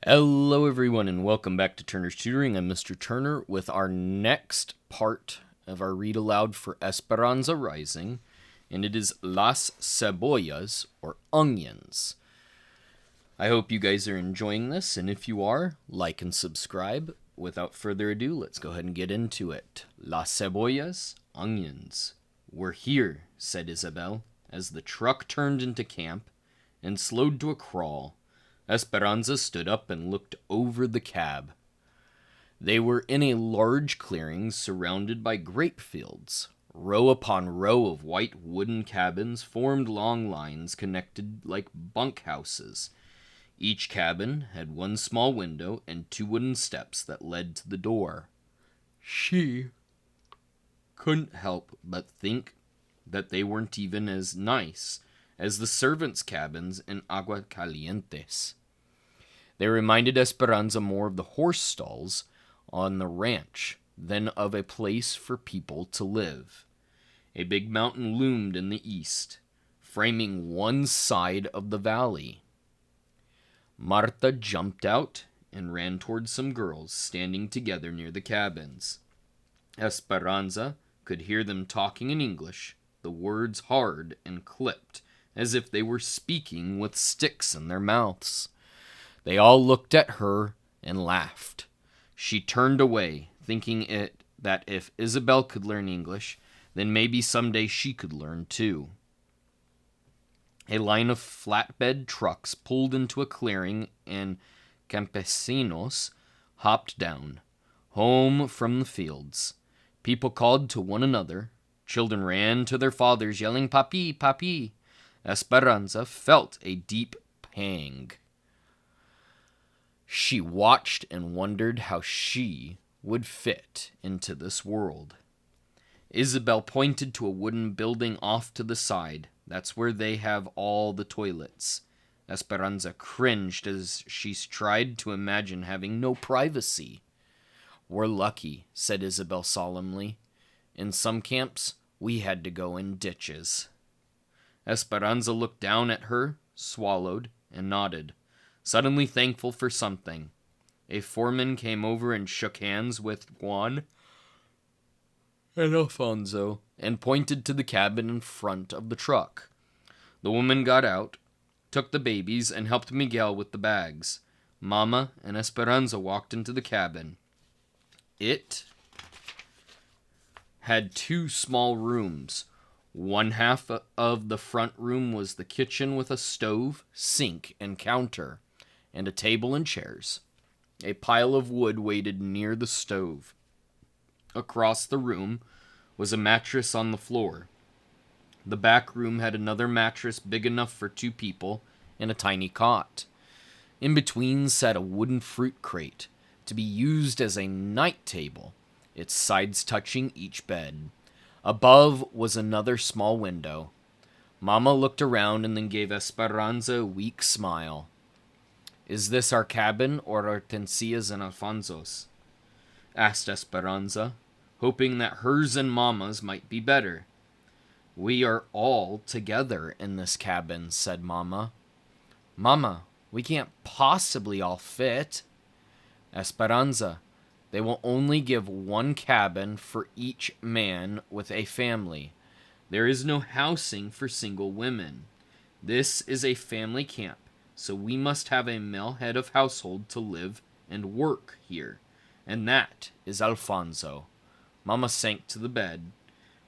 Hello, everyone, and welcome back to Turner's Tutoring. I'm Mr. Turner with our next part of our read aloud for Esperanza Rising, and it is Las Cebollas, or onions. I hope you guys are enjoying this, and if you are, like and subscribe. Without further ado, let's go ahead and get into it. Las Cebollas, onions. We're here, said Isabel, as the truck turned into camp and slowed to a crawl. Esperanza stood up and looked over the cab. They were in a large clearing surrounded by grape fields. Row upon row of white wooden cabins formed long lines connected like bunkhouses. Each cabin had one small window and two wooden steps that led to the door. She couldn't help but think that they weren't even as nice as the servants' cabins in Aguascalientes. They reminded Esperanza more of the horse stalls on the ranch than of a place for people to live. A big mountain loomed in the east, framing one side of the valley. Marta jumped out and ran toward some girls standing together near the cabins. Esperanza could hear them talking in English, the words hard and clipped, as if they were speaking with sticks in their mouths. They all looked at her and laughed. She turned away, thinking that if Isabel could learn English, then maybe someday she could learn too. A line of flatbed trucks pulled into a clearing, and campesinos hopped down, home from the fields. People called to one another. Children ran to their fathers, yelling, "Papi, papi." Esperanza felt a deep pang. She watched and wondered how she would fit into this world. Isabel pointed to a wooden building off to the side. That's where they have all the toilets. Esperanza cringed as she tried to imagine having no privacy. "We're lucky," said Isabel solemnly. "In some camps, we had to go in ditches." Esperanza looked down at her, swallowed, and nodded, suddenly thankful for something. A foreman came over and shook hands with Juan and Alfonso and pointed to the cabin in front of the truck. The woman got out, took the babies, and helped Miguel with the bags. Mama and Esperanza walked into the cabin. It had two small rooms. One half of the front room was the kitchen with a stove, sink, and counter, and a table and chairs. A pile of wood waited near the stove. Across the room was a mattress on the floor. The back room had another mattress big enough for two people and a tiny cot. In between sat a wooden fruit crate to be used as a night table, its sides touching each bed. Above was another small window. Mama looked around and then gave Esperanza a weak smile. "Is this our cabin or Hortensia's and Alfonso's?" asked Esperanza, hoping that hers and Mama's might be better. "We are all together in this cabin," said Mama. "Mama, we can't possibly all fit." "Esperanza, they will only give one cabin for each man with a family. There is no housing for single women. This is a family camp, so we must have a male head of household to live and work here, and that is Alfonso." Mama sank to the bed.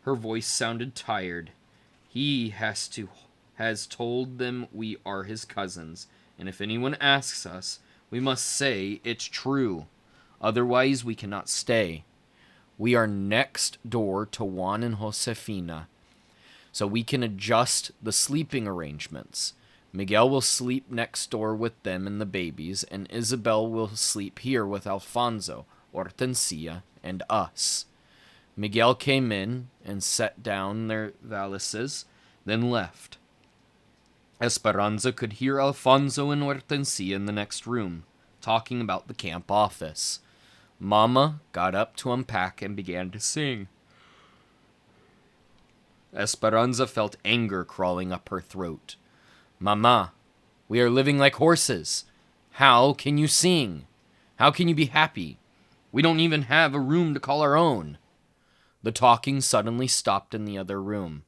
Her voice sounded tired. "He has told them we are his cousins, and if anyone asks us, we must say it's true. Otherwise, we cannot stay. We are next door to Juan and Josefina, so we can adjust the sleeping arrangements. Miguel will sleep next door with them and the babies, and Isabel will sleep here with Alfonso, Hortensia, and us." Miguel came in and set down their valises, then left. Esperanza could hear Alfonso and Hortensia in the next room, talking about the camp office. Mama got up to unpack and began to sing. Esperanza felt anger crawling up her throat. "Mama, we are living like horses. How can you sing? How can you be happy? We don't even have a room to call our own." The talking suddenly stopped in the other room.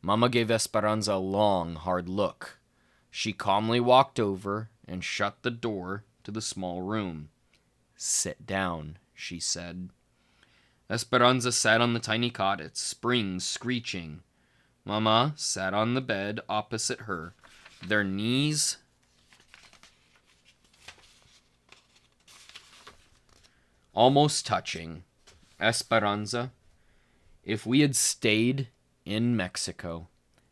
Mama gave Esperanza a long, hard look. She calmly walked over and shut the door to the small room. "Sit down," she said. Esperanza sat on the tiny cot, its springs screeching. Mama sat on the bed opposite her, their knees almost touching. "Esperanza, if we had stayed in Mexico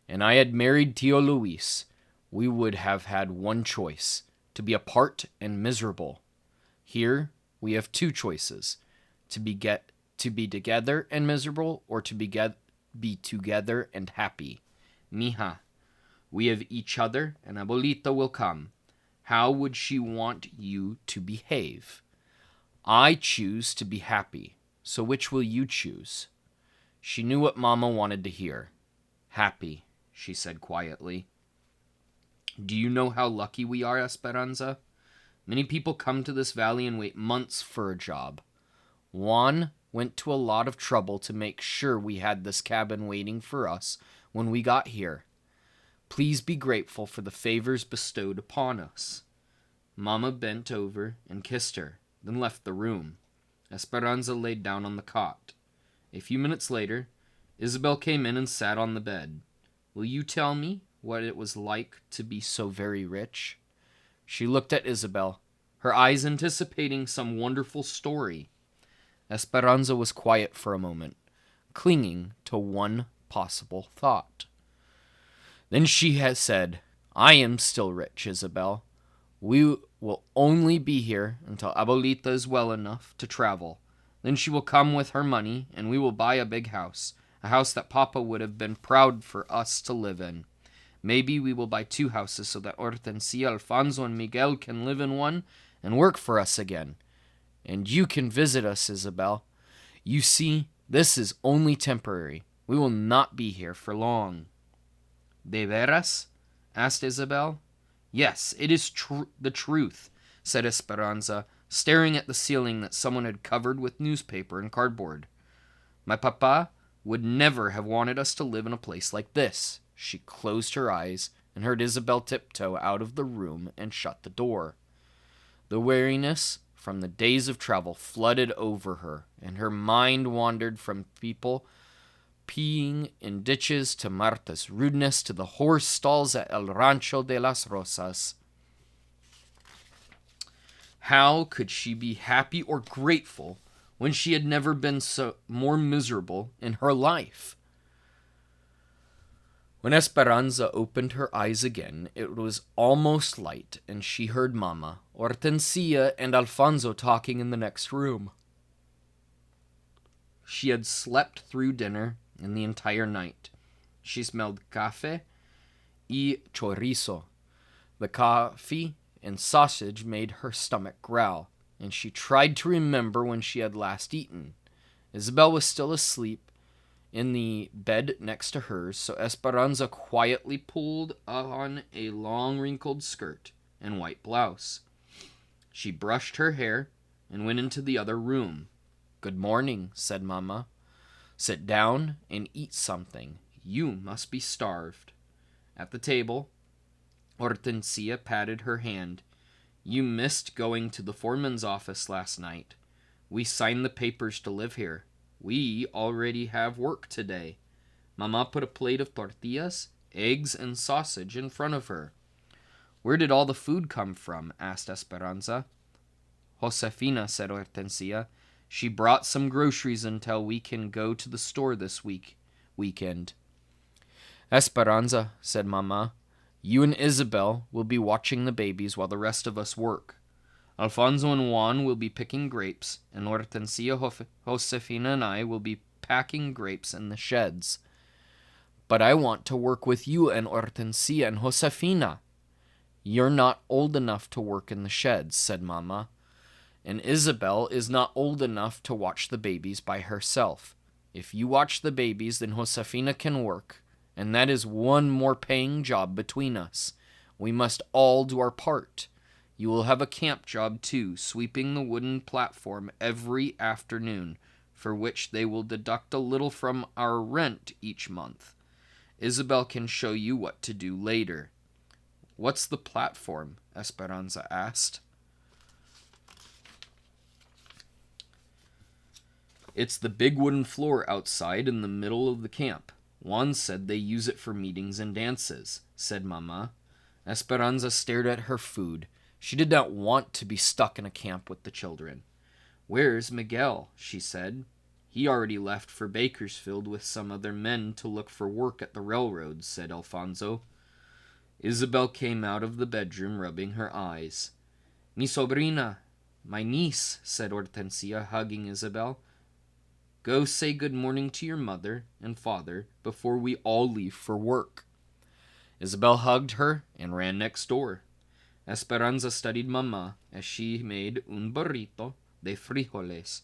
and I had married Tio Luis, we would have had one choice, to be apart and miserable. Here we have two choices, to be together and miserable, or to be together and happy. Mija, we have each other, and Abuelita will come. How would she want you to behave? I choose to be happy, so which will you choose?" She knew what Mama wanted to hear. "Happy," she said quietly. "Do you know how lucky we are, Esperanza? Many people come to this valley and wait months for a job. Juan went to a lot of trouble to make sure we had this cabin waiting for us when we got here. Please be grateful for the favors bestowed upon us." Mama bent over and kissed her, then left the room. Esperanza laid down on the cot. A few minutes later, Isabel came in and sat on the bed. "Will you tell me what it was like to be so very rich?" She looked at Isabel, her eyes anticipating some wonderful story. Esperanza was quiet for a moment, clinging to one possible thought. Then she had said, "I am still rich, Isabel. We will only be here until Abuelita is well enough to travel. Then she will come with her money, and we will buy a big house, a house that Papa would have been proud for us to live in. Maybe we will buy 2 houses so that Hortensia, Alfonso, and Miguel can live in one and work for us again. And you can visit us, Isabel. You see, this is only temporary. We will not be here for long." "De veras?" asked Isabel. "Yes, it is the truth," said Esperanza, staring at the ceiling that someone had covered with newspaper and cardboard. "My papa would never have wanted us to live in a place like this." She closed her eyes and heard Isabel tiptoe out of the room and shut the door. The weariness from the days of travel flooded over her, and her mind wandered from people peeing in ditches to Marta's rudeness to the horse stalls at El Rancho de las Rosas. How could she be happy or grateful when she had never been more miserable in her life? When Esperanza opened her eyes again, it was almost light, and she heard Mama, Hortensia, and Alfonso talking in the next room. She had slept through dinner and the entire night. She smelled café y chorizo. The coffee and sausage made her stomach growl, and she tried to remember when she had last eaten. Isabel was still asleep in the bed next to hers, so Esperanza quietly pulled on a long wrinkled skirt and white blouse. She brushed her hair and went into the other room. "Good morning," said Mama. "Sit down and eat something. You must be starved." At the table, Hortensia patted her hand. "You missed going to the foreman's office last night. We signed the papers to live here. We already have work today." Mama put a plate of tortillas, eggs, and sausage in front of her. "Where did all the food come from?" asked Esperanza. "Josefina," said Hortensia. "She brought some groceries until we can go to the store this weekend." "Esperanza," said Mama, "you and Isabel will be watching the babies while the rest of us work. Alfonso and Juan will be picking grapes, and Hortensia, Josefina, and I will be packing grapes in the sheds." "But I want to work with you and Hortensia and Josefina." "You're not old enough to work in the sheds," said Mama. "And Isabel is not old enough to watch the babies by herself. If you watch the babies, then Josefina can work, and that is one more paying job between us. We must all do our part. You will have a camp job too, sweeping the wooden platform every afternoon, for which they will deduct a little from our rent each month. Isabel can show you what to do later." "What's the platform?" Esperanza asked. "It's the big wooden floor outside in the middle of the camp. Juan said they use it for meetings and dances," said Mama. Esperanza stared at her food. She did not want to be stuck in a camp with the children. "Where's Miguel?" she said. "He already left for Bakersfield with some other men to look for work at the railroad," said Alfonso. Isabel came out of the bedroom, rubbing her eyes. "Mi sobrina, my niece," said Hortensia, hugging Isabel. "Go say good morning to your mother and father before we all leave for work." Isabel hugged her and ran next door. Esperanza studied Mama as she made un burrito de frijoles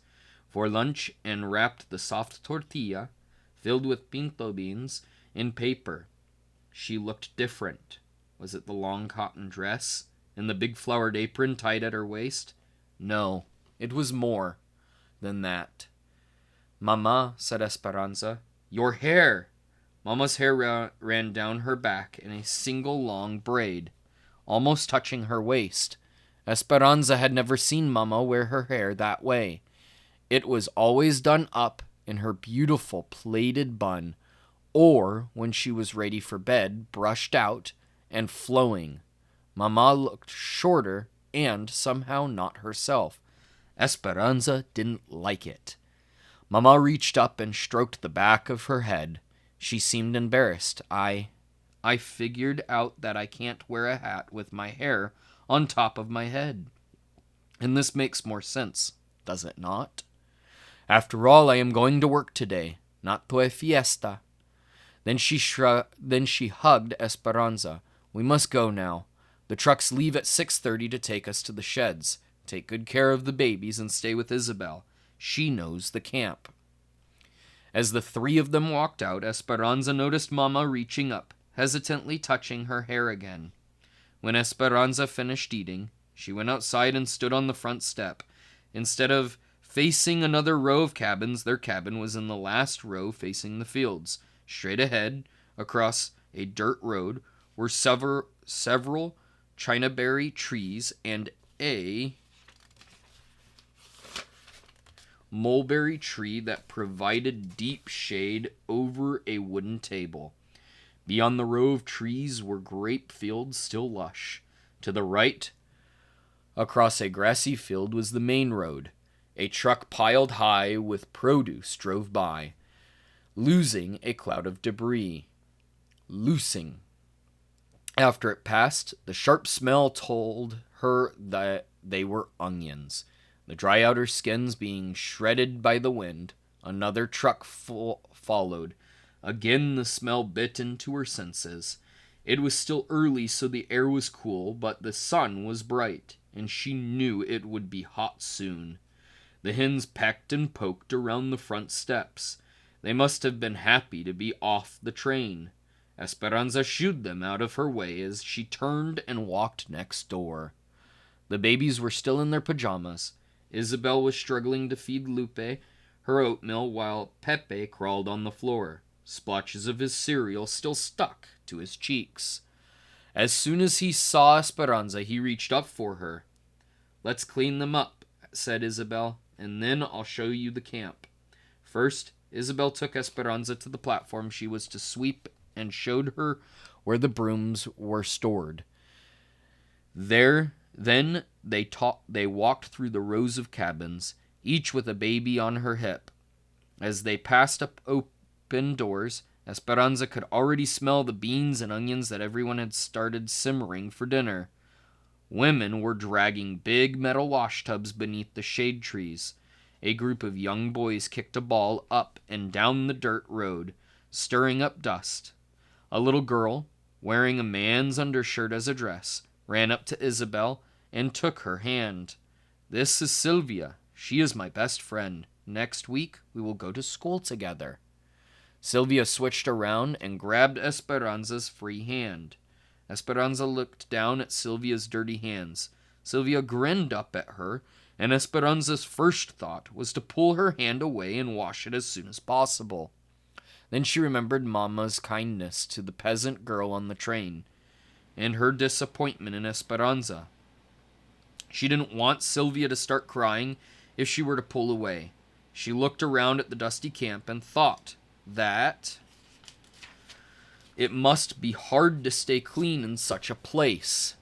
for lunch and wrapped the soft tortilla, filled with pinto beans, in paper. She looked different. Was it the long cotton dress and the big flowered apron tied at her waist? No, it was more than that. "Mama," said Esperanza, "your hair!" Mama's hair ran down her back in a single long braid, almost touching her waist. Esperanza had never seen Mama wear her hair that way. It was always done up in her beautiful plaited bun, or, when she was ready for bed, brushed out and flowing. Mama looked shorter and somehow not herself. Esperanza didn't like it. Mama reached up and stroked the back of her head. She seemed embarrassed. I figured out that I can't wear a hat with my hair on top of my head. And this makes more sense, does it not? After all, I am going to work today, not to a fiesta. Then she hugged Esperanza. "We must go now. The trucks leave at 6:30 to take us to the sheds. Take good care of the babies and stay with Isabel. She knows the camp." As the three of them walked out, Esperanza noticed Mama reaching up, hesitantly touching her hair again. When Esperanza finished eating, she went outside and stood on the front step. Instead of facing another row of cabins, their cabin was in the last row facing the fields. Straight ahead, across a dirt road, were several chinaberry trees and a mulberry tree that provided deep shade over a wooden table. Beyond the row of trees were grape fields still lush. To the right, across a grassy field, was the main road. A truck piled high with produce drove by, losing a cloud of debris. Loosing. After it passed, the sharp smell told her that they were onions. The dry outer skins being shredded by the wind. Another truck followed. Again the smell bit into her senses. It was still early, so the air was cool, but the sun was bright, and she knew it would be hot soon. The hens pecked and poked around the front steps. They must have been happy to be off the train. Esperanza shooed them out of her way as she turned and walked next door. The babies were still in their pajamas. Isabel was struggling to feed Lupe her oatmeal while Pepe crawled on the floor. Splotches of his cereal still stuck to his cheeks. As soon as he saw Esperanza, he reached up for her. "Let's clean them up," said Isabel, "and then I'll show you the camp." First, Isabel took Esperanza to the platform she was to sweep and showed her where the brooms were stored. Then they walked through the rows of cabins, each with a baby on her hip. As they passed up open doors, Esperanza could already smell the beans and onions that everyone had started simmering for dinner. Women were dragging big metal washtubs beneath the shade trees. A group of young boys kicked a ball up and down the dirt road, stirring up dust. A little girl, wearing a man's undershirt as a dress, ran up to Isabel and took her hand. "This is Sylvia. She is my best friend. Next week, we will go to school together." Sylvia switched around and grabbed Esperanza's free hand. Esperanza looked down at Sylvia's dirty hands. Sylvia grinned up at her, and Esperanza's first thought was to pull her hand away and wash it as soon as possible. Then she remembered Mama's kindness to the peasant girl on the train, and her disappointment in Esperanza. She didn't want Sylvia to start crying if she were to pull away. She looked around at the dusty camp and thought that it must be hard to stay clean in such a place.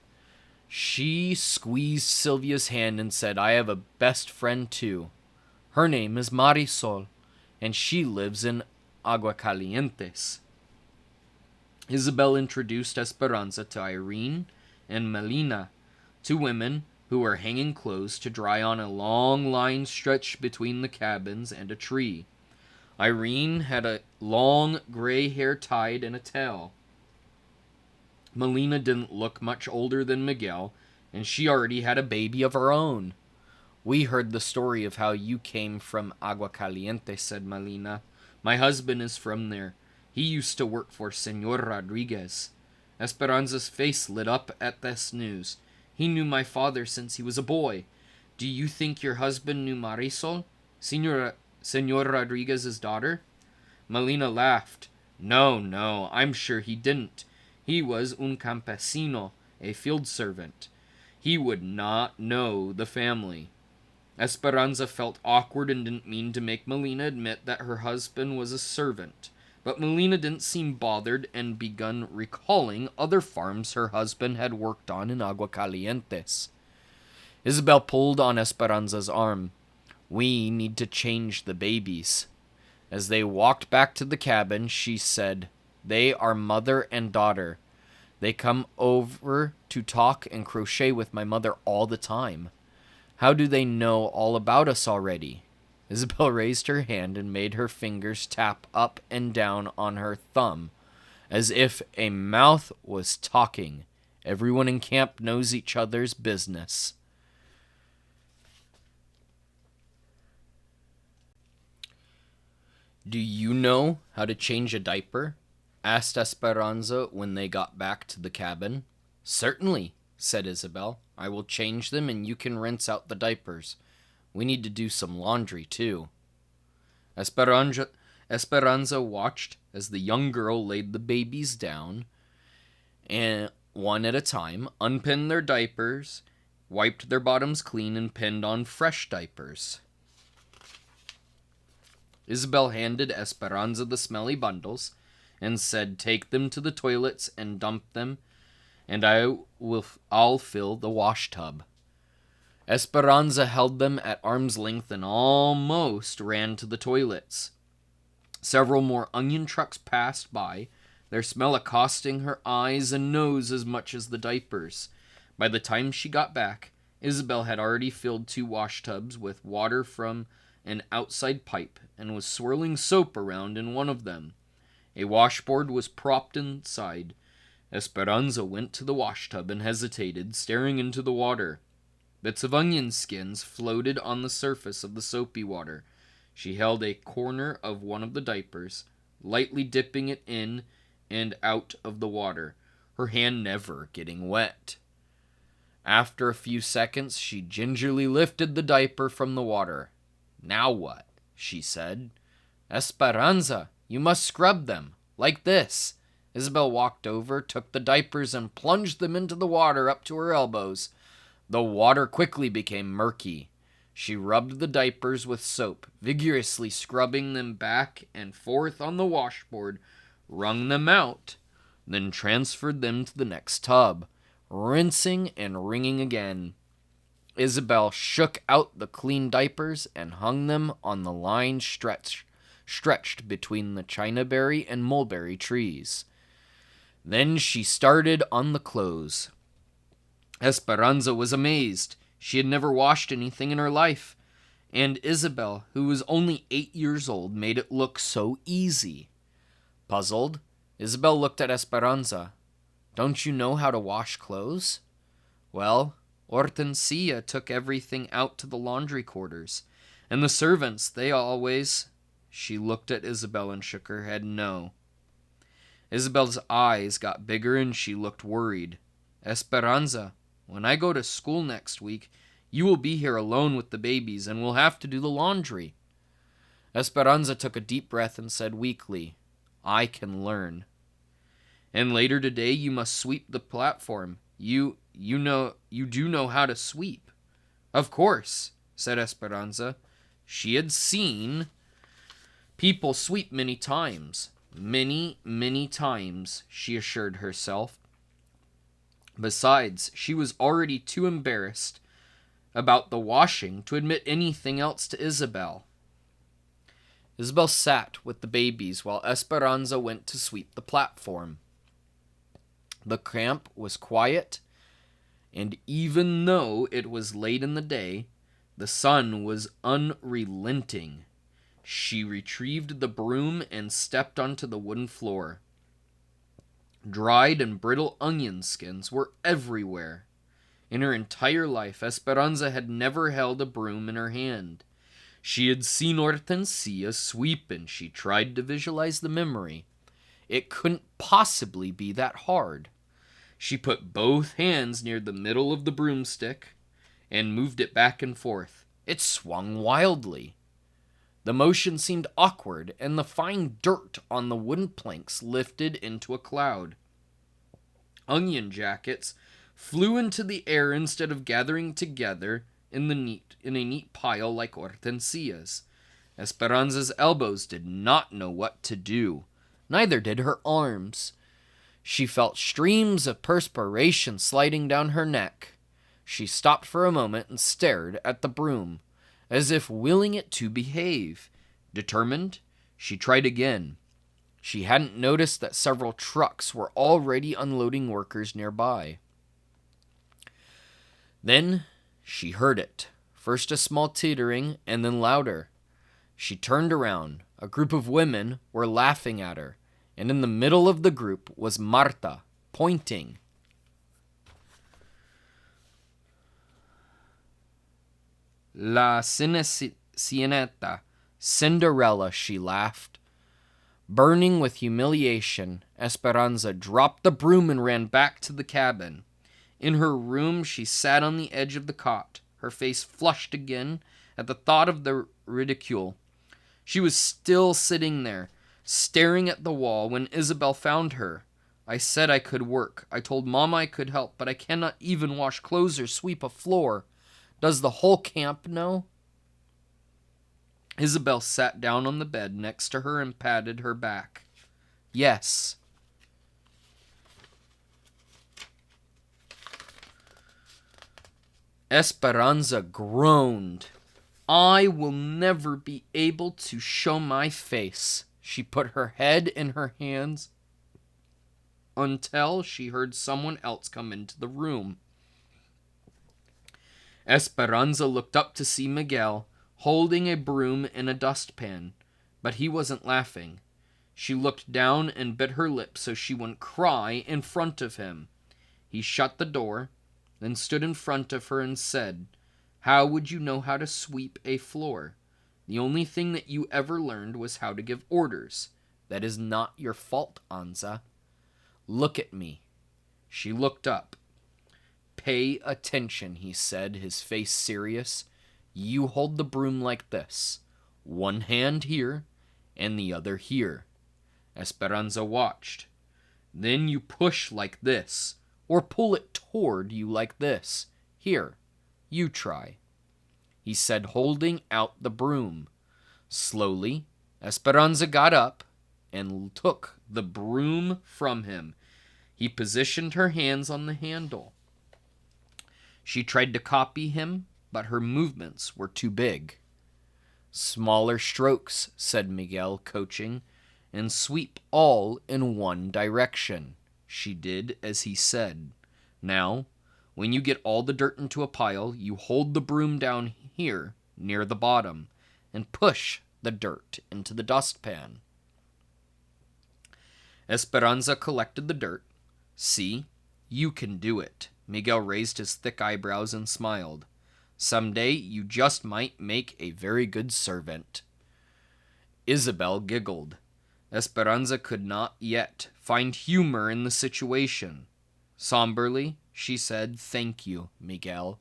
She squeezed Sylvia's hand and said, "I have a best friend too. Her name is Marisol, and she lives in Aguascalientes." Isabel introduced Esperanza to Irene and Melina, two women who were hanging clothes to dry on a long line stretched between the cabins and a tree. Irene had a long gray hair tied in a tail. Melina didn't look much older than Miguel, and she already had a baby of her own. "We heard the story of how you came from Aguascalientes," said Melina. "My husband is from there. He used to work for Senor Rodriguez." Esperanza's face lit up at this news. "He knew my father since he was a boy. Do you think your husband knew Marisol, Senor Rodriguez's daughter?" Melina laughed. No, I'm sure he didn't. He was un campesino, a field servant. He would not know the family." Esperanza felt awkward and didn't mean to make Melina admit that her husband was a servant. But Melina didn't seem bothered and began recalling other farms her husband had worked on in Aguascalientes. Isabel pulled on Esperanza's arm. "We need to change the babies." As they walked back to the cabin, she said, "They are mother and daughter. They come over to talk and crochet with my mother all the time. How do they know all about us already?" Isabel raised her hand and made her fingers tap up and down on her thumb, as if a mouth was talking. Everyone in camp knows each other's business. "Do you know how to change a diaper?" asked Esperanza when they got back to the cabin. "Certainly," said Isabel. "I will change them and you can rinse out the diapers. We need to do some laundry, too." Esperanza watched as the young girl laid the babies down, and one at a time, unpinned their diapers, wiped their bottoms clean, and pinned on fresh diapers. Isabel handed Esperanza the smelly bundles and said, "Take them to the toilets and dump them, and I'll fill the wash tub." Esperanza held them at arm's length and almost ran to the toilets. Several more onion trucks passed by, their smell accosting her eyes and nose as much as the diapers. By the time she got back, Isabel had already filled 2 wash tubs with water from an outside pipe and was swirling soap around in one of them. A washboard was propped inside. Esperanza went to the wash tub and hesitated, staring into the water. Bits of onion skins floated on the surface of the soapy water. She held a corner of one of the diapers, lightly dipping it in and out of the water, her hand never getting wet. After a few seconds, she gingerly lifted the diaper from the water. "Now what?" she said. "Esperanza, you must scrub them, like this." Isabel walked over, took the diapers, and plunged them into the water up to her elbows. The water quickly became murky. She rubbed the diapers with soap, vigorously scrubbing them back and forth on the washboard, wrung them out, then transferred them to the next tub, rinsing and wringing again. Isabel shook out the clean diapers and hung them on the line stretched between the chinaberry and mulberry trees. Then she started on the clothes. Esperanza was amazed. She had never washed anything in her life, and Isabel, who was only 8 years old, made it look so easy. Puzzled, Isabel looked at Esperanza. "Don't you know how to wash clothes?" "Well, Hortensia took everything out to the laundry quarters, and the servants, they always—" She looked at Isabel and shook her head no. Isabel's eyes got bigger and she looked worried. "Esperanza, When I go to school next week, you will be here alone with the babies and will have to do the laundry." Esperanza took a deep breath and said weakly, "I can learn." "And later today you must sweep the platform. You do know how to sweep." "Of course," said Esperanza. She had seen people sweep many times. Many, many times, she assured herself. Besides, she was already too embarrassed about the washing to admit anything else to Isabel. Isabel sat with the babies while Esperanza went to sweep the platform. The camp was quiet, and even though it was late in the day, the sun was unrelenting. She retrieved the broom and stepped onto the wooden floor. Dried and brittle onion skins were everywhere. In her entire life, Esperanza had never held a broom in her hand. She had seen Hortensia sweep and she tried to visualize the memory. It couldn't possibly be that hard. She put both hands near the middle of the broomstick and moved it back and forth. It swung wildly. The motion seemed awkward, and the fine dirt on the wooden planks lifted into a cloud. Onion jackets flew into the air instead of gathering together in a neat pile like Hortensia's. Esperanza's elbows did not know what to do. Neither did her arms. She felt streams of perspiration sliding down her neck. She stopped for a moment and stared at the broom, as if willing it to behave. Determined, she tried again. She hadn't noticed that several trucks were already unloading workers nearby. Then she heard it, first a small tittering and then louder. She turned around. A group of women were laughing at her, and in the middle of the group was Marta, pointing. "La Cenicienta, Cinderella," she laughed. Burning with humiliation, Esperanza dropped the broom and ran back to the cabin. In her room, she sat on the edge of the cot, her face flushed again at the thought of the ridicule. She was still sitting there, staring at the wall, when Isabel found her. "I said I could work. I told Mama I could help, but I cannot even wash clothes or sweep a floor. Does the whole camp know?" Isabel sat down on the bed next to her and patted her back. "Yes." Esperanza groaned. "I will never be able to show my face." She put her head in her hands until she heard someone else come into the room. Esperanza looked up to see Miguel, holding a broom and a dustpan, but he wasn't laughing. She looked down and bit her lip so she wouldn't cry in front of him. He shut the door, then stood in front of her and said, "How would you know how to sweep a floor? The only thing that you ever learned was how to give orders. That is not your fault, Anza. Look at me." She looked up. "Pay attention," he said, his face serious. "You hold the broom like this. One hand here, and the other here." Esperanza watched. "Then you push like this, or pull it toward you like this. Here, you try," he said, holding out the broom. Slowly, Esperanza got up and took the broom from him. He positioned her hands on the handle. She tried to copy him, but her movements were too big. "Smaller strokes," said Miguel, coaching, "and sweep all in one direction." She did as he said. "Now, when you get all the dirt into a pile, you hold the broom down here, near the bottom, and push the dirt into the dustpan." Esperanza collected the dirt. "See, you can do it." Miguel raised his thick eyebrows and smiled. "Someday you just might make a very good servant." Isabel giggled. Esperanza could not yet find humor in the situation. Somberly, she said, "Thank you, Miguel."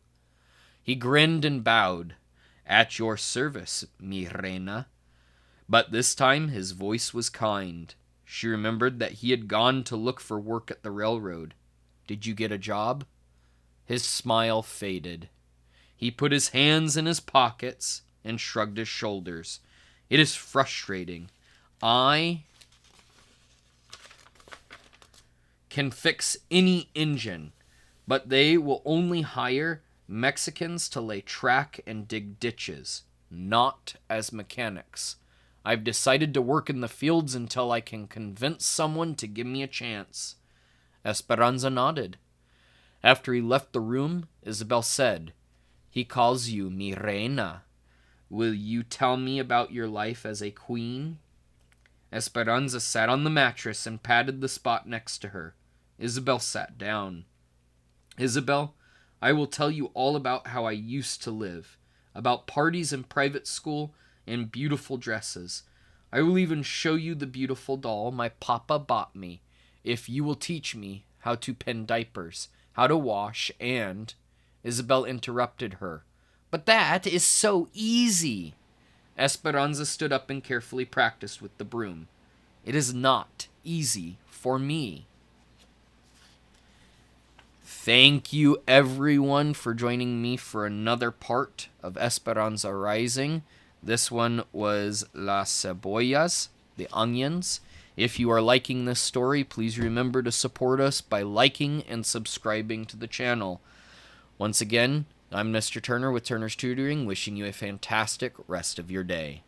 He grinned and bowed. "At your service, mi reina." But this time his voice was kind. She remembered that he had gone to look for work at the railroad. "Did you get a job?" His smile faded. He put his hands in his pockets and shrugged his shoulders. "It is frustrating. I can fix any engine, but they will only hire Mexicans to lay track and dig ditches, not as mechanics. I've decided to work in the fields until I can convince someone to give me a chance." Esperanza nodded. After he left the room, Isabel said, "He calls you mi reina. Will you tell me about your life as a queen?" Esperanza sat on the mattress and patted the spot next to her. Isabel sat down. "Isabel, I will tell you all about how I used to live, about parties in private school and beautiful dresses. I will even show you the beautiful doll my papa bought me, if you will teach me how to pin diapers, how to wash, and..." Isabel interrupted her. "But that is so easy." Esperanza stood up and carefully practiced with the broom. "It is not easy for me." Thank you, everyone, for joining me for another part of Esperanza Rising. This one was Las Cebollas, the onions. If you are liking this story, please remember to support us by liking and subscribing to the channel. Once again, I'm Mr. Turner with Turner's Tutoring, wishing you a fantastic rest of your day.